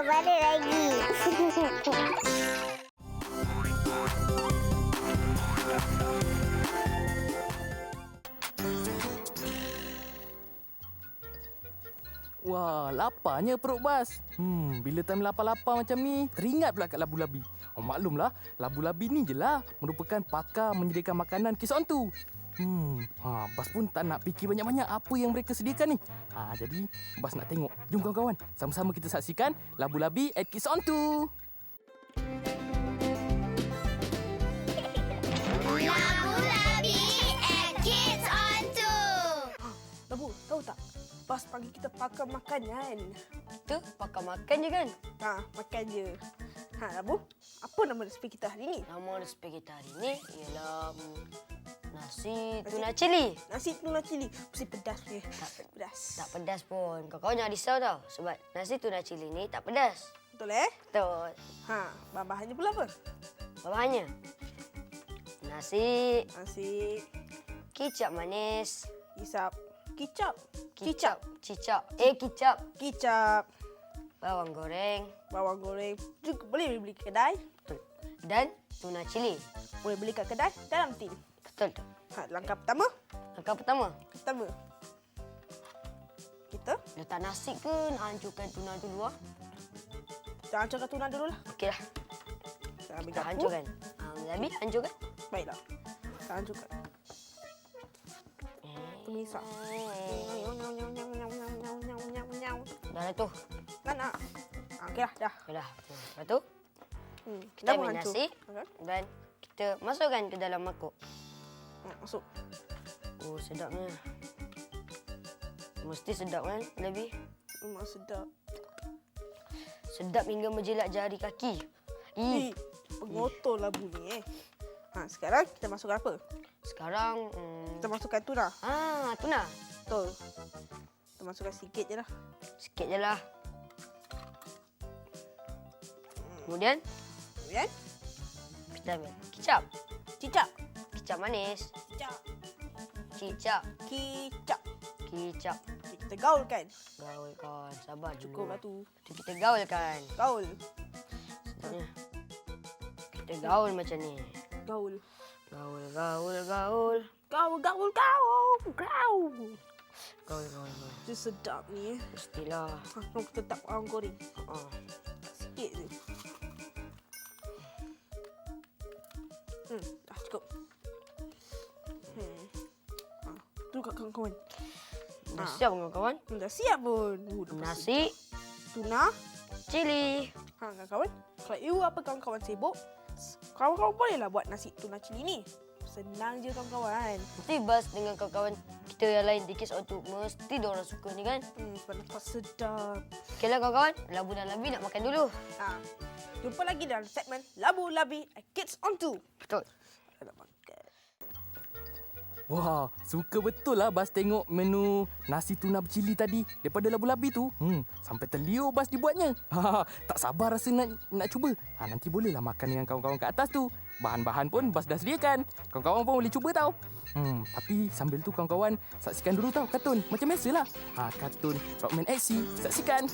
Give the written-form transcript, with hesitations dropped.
mana lagi. Wah, laparnya perut Bas. Bila time lapar-lapar macam ni, teringat pula kat labu-labi. Maklumlah, labu-labi ni je lah merupakan pakar menyediakan makanan Kids On tu. Bas pun tak nak fikir banyak-banyak apa yang mereka sediakan ni. Jadi Bas nak tengok. Jom kawan-kawan, sama-sama kita saksikan labu-labi at Kids On tu. Labu-labi at Kids On Labu, tahu tak? Bas panggil kita pakar makanan. Tu pakai makan je kan? Makan je. Labu, apa nama resipi kita hari ni? Nama resipi kita hari ni ialah nasi tuna cili. Nasi tuna cili. Mesti pedas punya. Pedas. Tak pedas pun. Kau jangan risau tau. Sebab nasi tuna cili ni tak pedas. Betul Betul. Bahan-bahannya pula apa? Bahannya nasi, Nasi, kicap manis, kicap. Kicap. kicap, Kicap. bawang goreng Bawang goreng. Juga boleh beli kat kedai. betul. Dan tuna cili. Boleh beli kat kedai dalam tin. Betul tu. Langkah pertama. Langkah pertama, Kita letak nasi ke nak hancurkan tuna dulu ah? kita hancurkan tuna dulu lah. Okeylah. Kita ambil Kita garpu. hancurkan. Habis hancurkan. Baiklah. Kita hancurkan. Tumisah. Dah lah tu. Mana? Okeylah, dah. Okeylah. Lepas tu kita Dah ambil menghancur. nasi Okey. dan kita masukkan ke dalam mangkuk. Masuk. Oh, sedapnya. Mesti sedap kan, lebih Memang sedap. sedap hingga menjilat jari kaki. Pengotor labu ni sekarang kita masukkan apa? Sekarang Kita masukkan tuna. tuna. Betul. Kita masukkan sikit je lah. Sikit je lah. Kemudian Kemudian kita ambil kicap. cicak. Kicap manis. Cicak. Kicap. Kicap. Kicap. Kita gaulkan. Gaulkan. Sabar Cukup lah dulu. tu. Kita gaulkan. Gaul. Sedapnya. Kita gaul macam ni. Gaul. Gaul, gaul, gaul. Gaul, gaul, gaul. Gaul. Gaul, gaul, gaul. Itu sedap ni. Mestilah. Kita tak bawang goreng. Ah. Sikit je. Dah cukup. Tu kat kawan-kawan. Dah siap kawan-kawan? Dah siap pun. Dah Nasi, tuna. cili. Kawan-kawan. Kalau you apa kawan-kawan sibuk, kawan-kawan bolehlah buat nasi tuna cili ni. Senang je kawan-kawan. Nanti Bas dengan kawan-kawan kita yang lain di Kids On tu mesti diorang suka ni kan? Nampak sedap. Okeylah kawan-kawan, Labu dan Labi nak makan dulu. Jumpa lagi dalam segmen Labu-Labi Kids On 2. Betul. Nak makan. Wah, suka betul lah Bas tengok menu nasi tuna bercili tadi daripada labu-labi tu. Sampai terliur Bas dibuatnya. Tak sabar rasa nak cuba. Nanti bolehlah makan dengan kawan-kawan kat atas tu. Bahan-bahan pun Bas dah sediakan. Kawan-kawan pun boleh cuba tau. Tapi sambil tu kawan-kawan saksikan dulu tau kartun. Macam biasalah. Kartun Rockman XC. Saksikan.